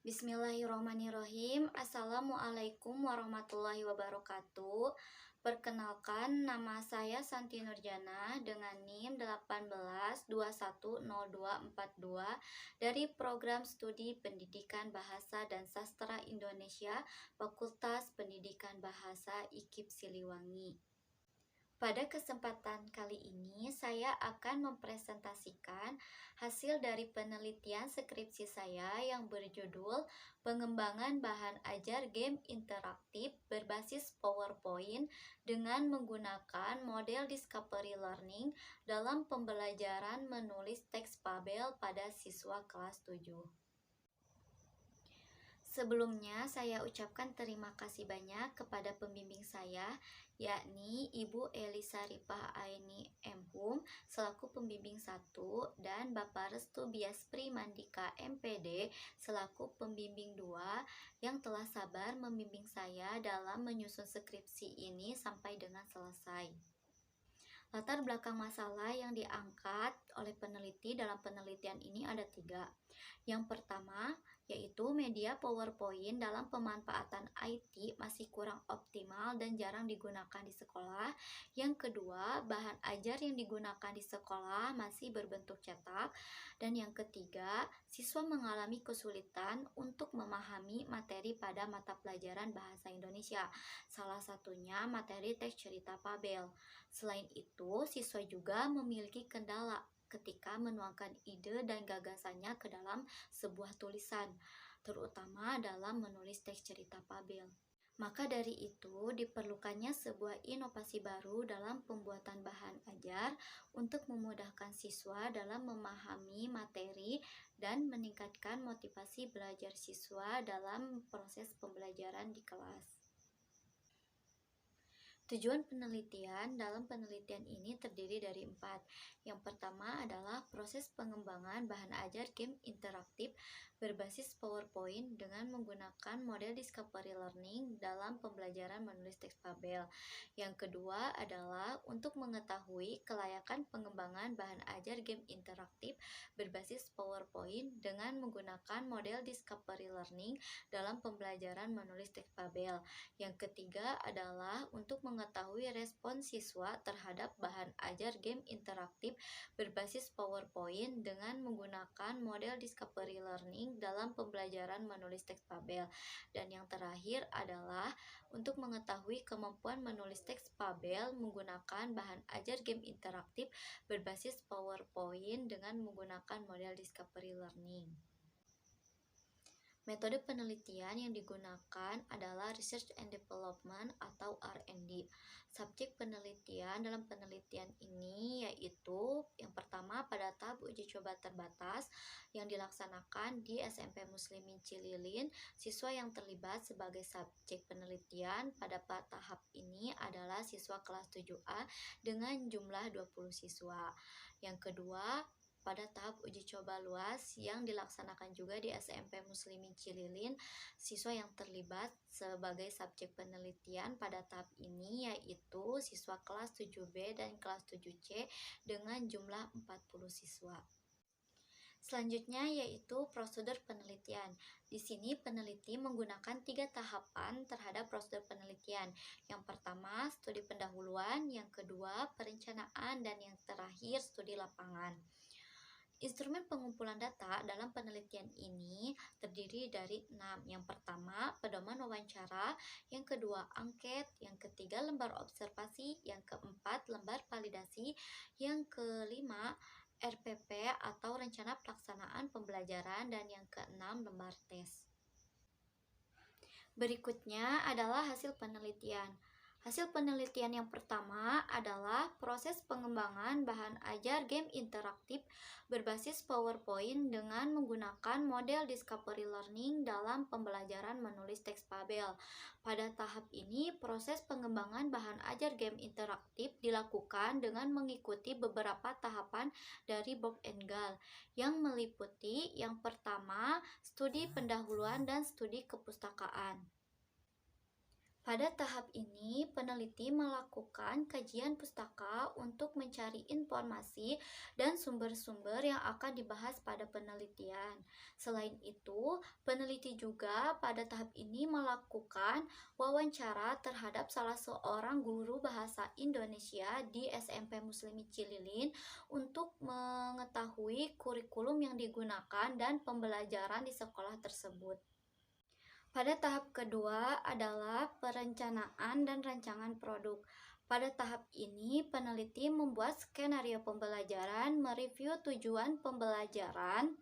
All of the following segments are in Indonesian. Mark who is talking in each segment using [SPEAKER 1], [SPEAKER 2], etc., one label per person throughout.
[SPEAKER 1] Bismillahirrahmanirrahim. Assalamualaikum warahmatullahi wabarakatuh. Perkenalkan, nama saya Santi Nurjana dengan NIM 18210242 dari Program Studi Pendidikan Bahasa dan Sastra Indonesia, Fakultas Pendidikan Bahasa IKIP Siliwangi. Pada kesempatan kali ini, saya akan mempresentasikan hasil dari penelitian skripsi saya yang berjudul Pengembangan Bahan Ajar Game Interaktif Berbasis PowerPoint dengan menggunakan model Discovery Learning dalam pembelajaran menulis teks fabel pada siswa kelas 7. Sebelumnya, saya ucapkan terima kasih banyak kepada pembimbing saya, yakni Ibu Elisa Ripah Aini M.Hum selaku pembimbing 1 dan Bapak Restu Biaspri Mandika MPD selaku pembimbing 2 yang telah sabar membimbing saya dalam menyusun skripsi ini sampai dengan selesai. Latar belakang masalah yang diangkat oleh peneliti dalam penelitian ini ada 3. Yang pertama, yaitu media PowerPoint dalam pemanfaatan IT masih kurang optimal dan jarang digunakan di sekolah. Yang kedua, bahan ajar yang digunakan di sekolah masih berbentuk cetak. Dan yang ketiga, siswa mengalami kesulitan untuk memahami materi pada mata pelajaran bahasa Indonesia, salah satunya materi teks cerita fabel. Selain itu, siswa juga memiliki kendala ketika menuangkan ide dan gagasannya ke dalam sebuah tulisan, terutama dalam menulis teks cerita fabel. Maka dari itu, diperlukannya sebuah inovasi baru dalam pembuatan bahan ajar untuk memudahkan siswa dalam memahami materi dan meningkatkan motivasi belajar siswa dalam proses pembelajaran di kelas. Tujuan penelitian dalam penelitian ini terdiri dari 4. Yang pertama adalah proses pengembangan bahan ajar game interaktif berbasis PowerPoint dengan menggunakan model Discovery Learning dalam pembelajaran menulis teks fabel. Yang kedua adalah untuk mengetahui kelayakan pengembangan bahan ajar game interaktif berbasis PowerPoint dengan menggunakan model Discovery Learning dalam pembelajaran menulis teks fabel. Yang ketiga adalah untuk mengetahui respon siswa terhadap bahan ajar game interaktif berbasis PowerPoint dengan menggunakan model Discovery Learning dalam pembelajaran menulis teks fabel. Dan yang terakhir adalah untuk mengetahui kemampuan menulis teks fabel menggunakan bahan ajar game interaktif berbasis PowerPoint dengan menggunakan model Discovery Learning. Metode penelitian yang digunakan adalah Research and Development atau R&D. Subjek penelitian dalam penelitian ini yaitu yang pertama pada tahap uji coba terbatas yang dilaksanakan di SMP Muslimin Cililin. Siswa yang terlibat sebagai subjek penelitian pada tahap ini adalah siswa kelas 7A dengan jumlah 20 siswa. Yang kedua, pada tahap uji coba luas yang dilaksanakan juga di SMP Muslimin Cililin, siswa yang terlibat sebagai subjek penelitian pada tahap ini yaitu siswa kelas 7B dan kelas 7C dengan jumlah 40 siswa. Selanjutnya yaitu prosedur penelitian. Di sini peneliti menggunakan 3 tahapan terhadap prosedur penelitian. Yang pertama, studi pendahuluan, yang kedua, perencanaan, dan yang terakhir, studi lapangan. Instrumen pengumpulan data dalam penelitian ini terdiri dari 6. Yang pertama, pedoman wawancara, yang kedua, angket, yang ketiga, lembar observasi, yang keempat, lembar validasi, yang kelima, RPP atau rencana pelaksanaan pembelajaran, dan yang keenam, lembar tes. Berikutnya adalah hasil penelitian. Hasil penelitian yang pertama adalah proses pengembangan bahan ajar game interaktif berbasis PowerPoint dengan menggunakan model Discovery Learning dalam pembelajaran menulis teks fabel. Pada tahap ini, proses pengembangan bahan ajar game interaktif dilakukan dengan mengikuti beberapa tahapan dari Bob and Gall yang meliputi yang pertama, studi pendahuluan dan studi kepustakaan. Pada tahap ini, peneliti melakukan kajian pustaka untuk mencari informasi dan sumber-sumber yang akan dibahas pada penelitian. Selain itu, peneliti juga pada tahap ini melakukan wawancara terhadap salah seorang guru bahasa Indonesia di SMP Muslimi Cililin untuk mengetahui kurikulum yang digunakan dan pembelajaran di sekolah tersebut. Pada tahap kedua adalah perencanaan dan rancangan produk. Pada tahap ini, peneliti membuat skenario pembelajaran, mereview tujuan pembelajaran,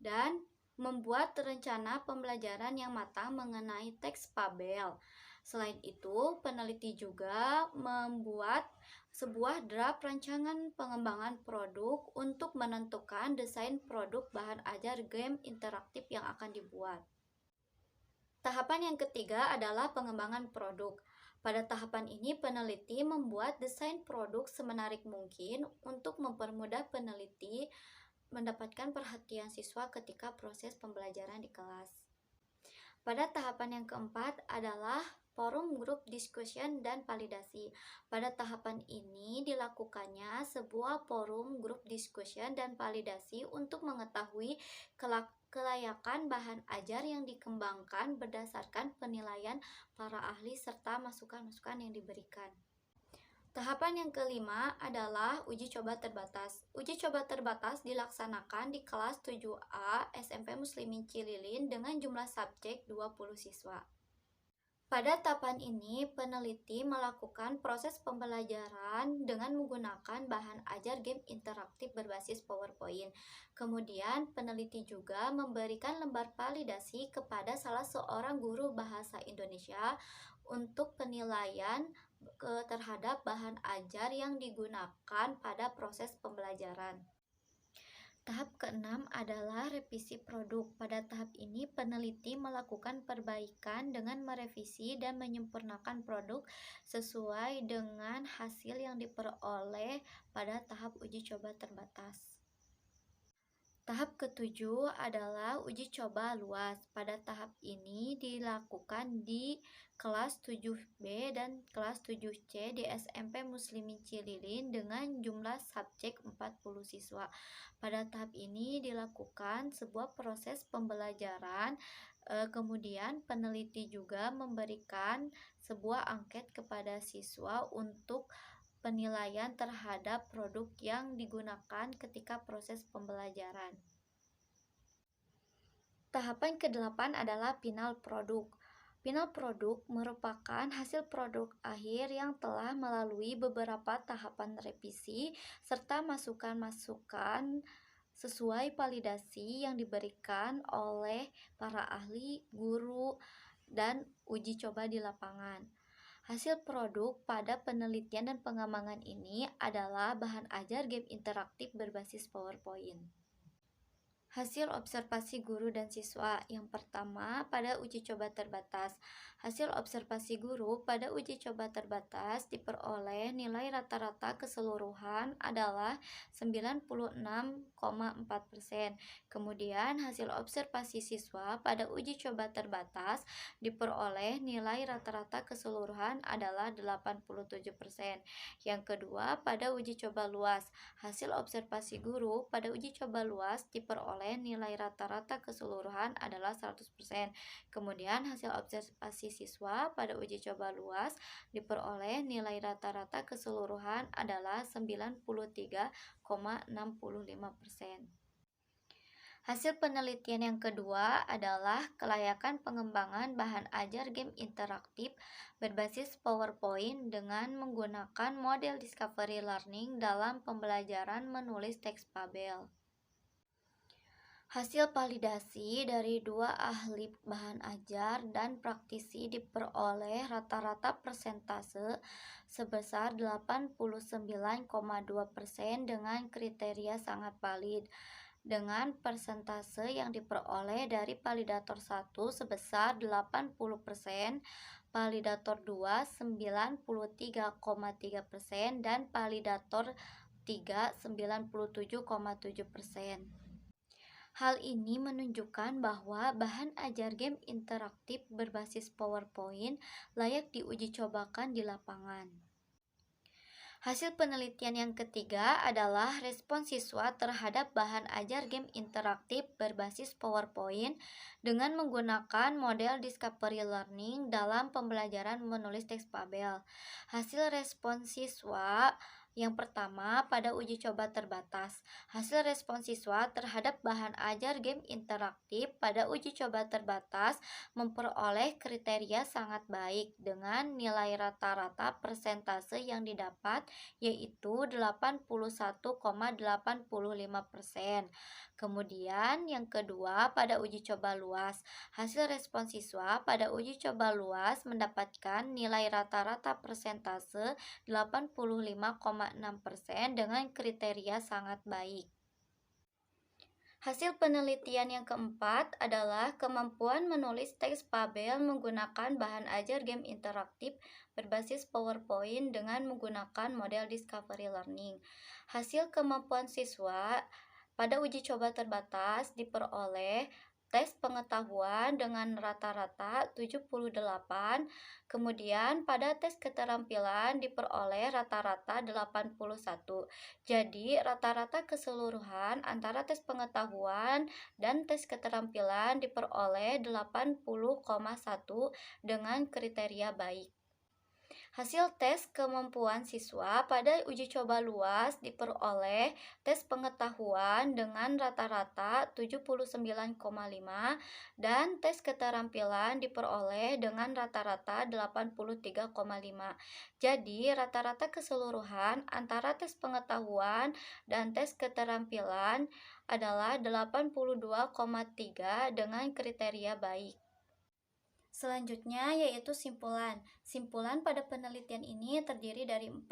[SPEAKER 1] dan membuat rencana pembelajaran yang matang mengenai teks Pabel. Selain itu, peneliti juga membuat sebuah draft rancangan pengembangan produk untuk menentukan desain produk bahan ajar game interaktif yang akan dibuat. Tahapan yang ketiga adalah pengembangan produk. Pada tahapan ini, peneliti membuat desain produk semenarik mungkin untuk mempermudah peneliti mendapatkan perhatian siswa ketika proses pembelajaran di kelas. Pada tahapan yang keempat adalah forum group discussion dan validasi. Pada tahapan ini dilakukannya sebuah forum group discussion dan validasi untuk mengetahui kelayakan bahan ajar yang dikembangkan berdasarkan penilaian para ahli serta masukan-masukan yang diberikan. Tahapan yang kelima adalah uji coba terbatas. Uji coba terbatas dilaksanakan di kelas 7A SMP Muslimin Cililin dengan jumlah subjek 20 siswa. Pada tahapan ini, peneliti melakukan proses pembelajaran dengan menggunakan bahan ajar game interaktif berbasis PowerPoint. Kemudian, peneliti juga memberikan lembar validasi kepada salah seorang guru bahasa Indonesia untuk penilaian terhadap bahan ajar yang digunakan pada proses pembelajaran. Tahap keenam adalah revisi produk. Pada tahap ini, peneliti melakukan perbaikan dengan merevisi dan menyempurnakan produk sesuai dengan hasil yang diperoleh pada tahap uji coba terbatas. Tahap ketujuh adalah uji coba luas. Pada tahap ini dilakukan di kelas 7B dan kelas 7C di SMP Muslimin Cililin dengan jumlah subjek 40 siswa. Pada tahap ini dilakukan sebuah proses pembelajaran, kemudian peneliti juga memberikan sebuah angket kepada siswa untuk penilaian terhadap produk yang digunakan ketika proses pembelajaran. Tahapan ke-8 adalah final produk. Final produk merupakan hasil produk akhir yang telah melalui beberapa tahapan revisi serta masukan-masukan sesuai validasi yang diberikan oleh para ahli, guru, dan uji coba di lapangan. Hasil produk pada penelitian dan pengembangan ini adalah bahan ajar game interaktif berbasis PowerPoint. Hasil observasi guru dan siswa. Yang pertama, pada uji coba terbatas. Hasil observasi guru pada uji coba terbatas diperoleh nilai rata-rata keseluruhan adalah 96,4%. Kemudian, hasil observasi siswa pada uji coba terbatas diperoleh nilai rata-rata keseluruhan adalah 87%. Yang kedua, pada uji coba luas. Hasil observasi guru pada uji coba luas diperoleh nilai rata-rata keseluruhan adalah 100%. Kemudian hasil observasi siswa pada uji coba luas diperoleh nilai rata-rata keseluruhan adalah 93,65%. Hasil penelitian yang kedua adalah kelayakan pengembangan bahan ajar game interaktif berbasis PowerPoint dengan menggunakan model Discovery Learning dalam pembelajaran menulis teks Pabel. Hasil validasi dari dua ahli bahan ajar dan praktisi diperoleh rata-rata persentase sebesar 89,2% dengan kriteria sangat valid, dengan persentase yang diperoleh dari validator 1 sebesar 80%, validator 2 93,3%, dan validator 3 97,7%. Hal ini menunjukkan bahwa bahan ajar game interaktif berbasis PowerPoint layak diuji cobakan di lapangan. Hasil penelitian yang ketiga adalah respons siswa terhadap bahan ajar game interaktif berbasis PowerPoint dengan menggunakan model Discovery Learning dalam pembelajaran menulis teks tabel. Hasil respons siswa yang pertama, pada uji coba terbatas, hasil respons siswa terhadap bahan ajar game interaktif pada uji coba terbatas memperoleh kriteria sangat baik dengan nilai rata-rata persentase yang didapat yaitu 81,85%. Kemudian yang kedua, pada uji coba luas, hasil respons siswa pada uji coba luas mendapatkan nilai rata-rata persentase 85,6% dengan kriteria sangat baik. Hasil penelitian yang keempat adalah kemampuan menulis teks tabel menggunakan bahan ajar game interaktif berbasis PowerPoint dengan menggunakan model Discovery Learning. Hasil kemampuan siswa pada uji coba terbatas diperoleh tes pengetahuan dengan rata-rata 78, kemudian pada tes keterampilan diperoleh rata-rata 81. Jadi, rata-rata keseluruhan antara tes pengetahuan dan tes keterampilan diperoleh 80,1 dengan kriteria baik. Hasil tes kemampuan siswa pada uji coba luas diperoleh tes pengetahuan dengan rata-rata 79,5 dan tes keterampilan diperoleh dengan rata-rata 83,5. Jadi, rata-rata keseluruhan antara tes pengetahuan dan tes keterampilan adalah 82,3 dengan kriteria baik. Selanjutnya yaitu simpulan. Simpulan pada penelitian ini terdiri dari 4.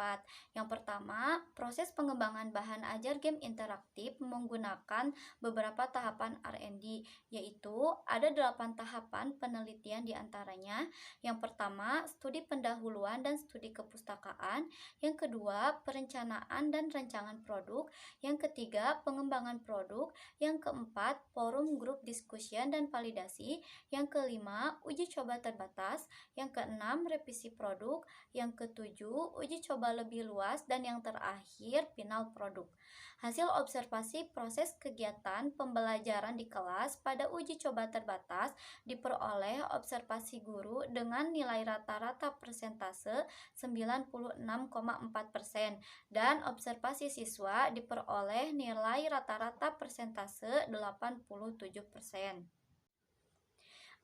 [SPEAKER 1] Yang pertama, proses pengembangan bahan ajar game interaktif menggunakan beberapa tahapan R&D, yaitu ada 8 tahapan penelitian diantaranya. Yang pertama, studi pendahuluan dan studi kepustakaan. Yang kedua, perencanaan dan rancangan produk. Yang ketiga, pengembangan produk. Yang keempat, forum grup discussion dan validasi. Yang kelima, uji coba terbatas. Yang keenam, revisi produk. Yang ketujuh, uji coba lebih luas. Dan yang terakhir, final produk. Hasil observasi proses kegiatan pembelajaran di kelas pada uji coba terbatas diperoleh observasi guru dengan nilai rata-rata persentase 96,4% dan observasi siswa diperoleh nilai rata-rata persentase 87%.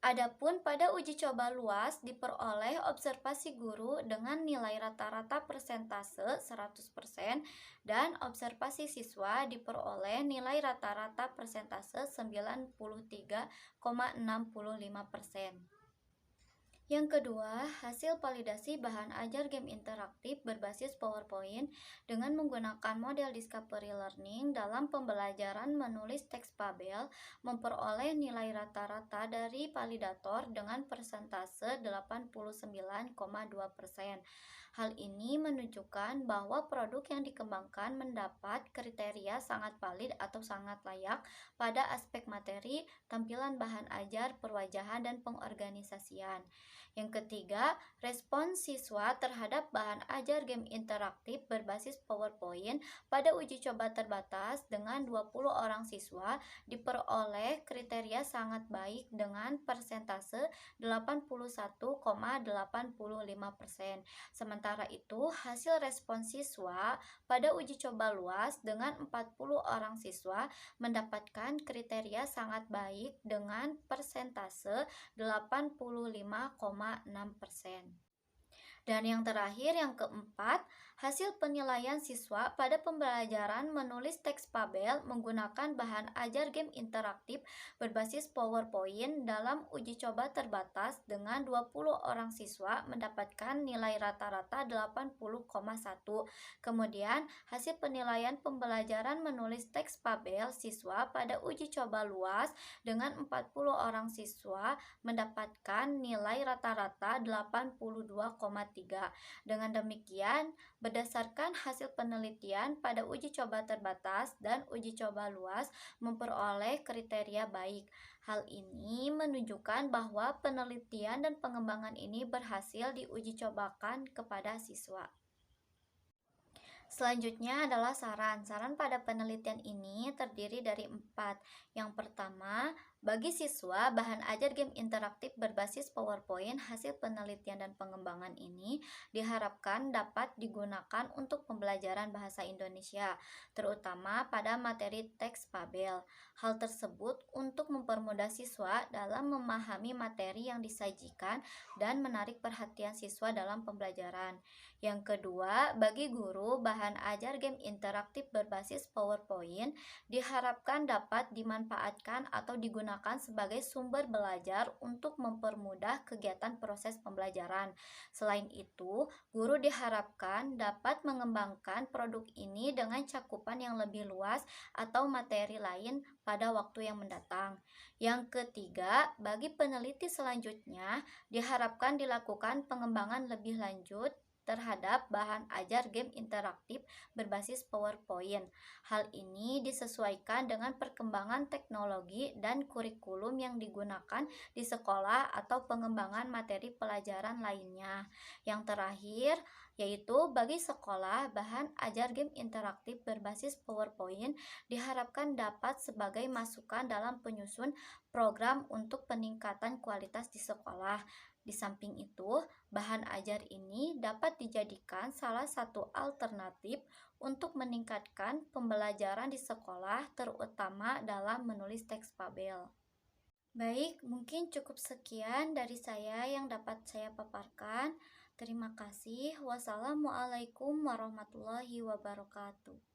[SPEAKER 1] Adapun pada uji coba luas diperoleh observasi guru dengan nilai rata-rata persentase 100% dan observasi siswa diperoleh nilai rata-rata persentase 93,65%. Yang kedua, hasil validasi bahan ajar game interaktif berbasis PowerPoint dengan menggunakan model Discovery Learning dalam pembelajaran menulis teks tabel memperoleh nilai rata-rata dari validator dengan persentase 89,2%. Hal ini menunjukkan bahwa produk yang dikembangkan mendapat kriteria sangat valid atau sangat layak pada aspek materi, tampilan bahan ajar, perwajahan, dan pengorganisasian. Yang ketiga, respons siswa terhadap bahan ajar game interaktif berbasis PowerPoint pada uji coba terbatas dengan 20 orang siswa diperoleh kriteria sangat baik dengan persentase 81,85%. Sementara itu, hasil respons siswa pada uji coba luas dengan 40 orang siswa mendapatkan kriteria sangat baik dengan persentase 85,6%. Dan yang terakhir, yang keempat, hasil penilaian siswa pada pembelajaran menulis teks tabel menggunakan bahan ajar game interaktif berbasis PowerPoint dalam uji coba terbatas dengan 20 orang siswa mendapatkan nilai rata-rata 80,1. Kemudian, hasil penilaian pembelajaran menulis teks tabel siswa pada uji coba luas dengan 40 orang siswa mendapatkan nilai rata-rata 82,3. 3. Dengan demikian, berdasarkan hasil penelitian pada uji coba terbatas dan uji coba luas memperoleh kriteria baik. Hal ini menunjukkan bahwa penelitian dan pengembangan ini berhasil diuji cobakan kepada siswa. Selanjutnya adalah saran. Saran pada penelitian ini terdiri dari 4. Yang pertama, bagi siswa, bahan ajar game interaktif berbasis PowerPoint hasil penelitian dan pengembangan ini diharapkan dapat digunakan untuk pembelajaran bahasa Indonesia, terutama pada materi teks fabel. Hal tersebut untuk mempermudah siswa dalam memahami materi yang disajikan dan menarik perhatian siswa dalam pembelajaran. Yang kedua, bagi guru, bahan ajar game interaktif berbasis PowerPoint diharapkan dapat dimanfaatkan atau digunakan sebagai sumber belajar untuk mempermudah kegiatan proses pembelajaran. Selain itu, guru diharapkan dapat mengembangkan produk ini dengan cakupan yang lebih luas atau materi lain pada waktu yang mendatang. Yang ketiga, bagi peneliti selanjutnya, diharapkan dilakukan pengembangan lebih lanjut terhadap bahan ajar game interaktif berbasis PowerPoint. Hal ini disesuaikan dengan perkembangan teknologi dan kurikulum yang digunakan di sekolah atau pengembangan materi pelajaran lainnya. Yang terakhir, yaitu bagi sekolah, bahan ajar game interaktif berbasis PowerPoint diharapkan dapat sebagai masukan dalam penyusun program untuk peningkatan kualitas di sekolah. Di samping itu, bahan ajar ini dapat dijadikan salah satu alternatif untuk meningkatkan pembelajaran di sekolah, terutama dalam menulis teks fabel. Baik, mungkin cukup sekian dari saya yang dapat saya paparkan. Terima kasih. Wassalamualaikum warahmatullahi wabarakatuh.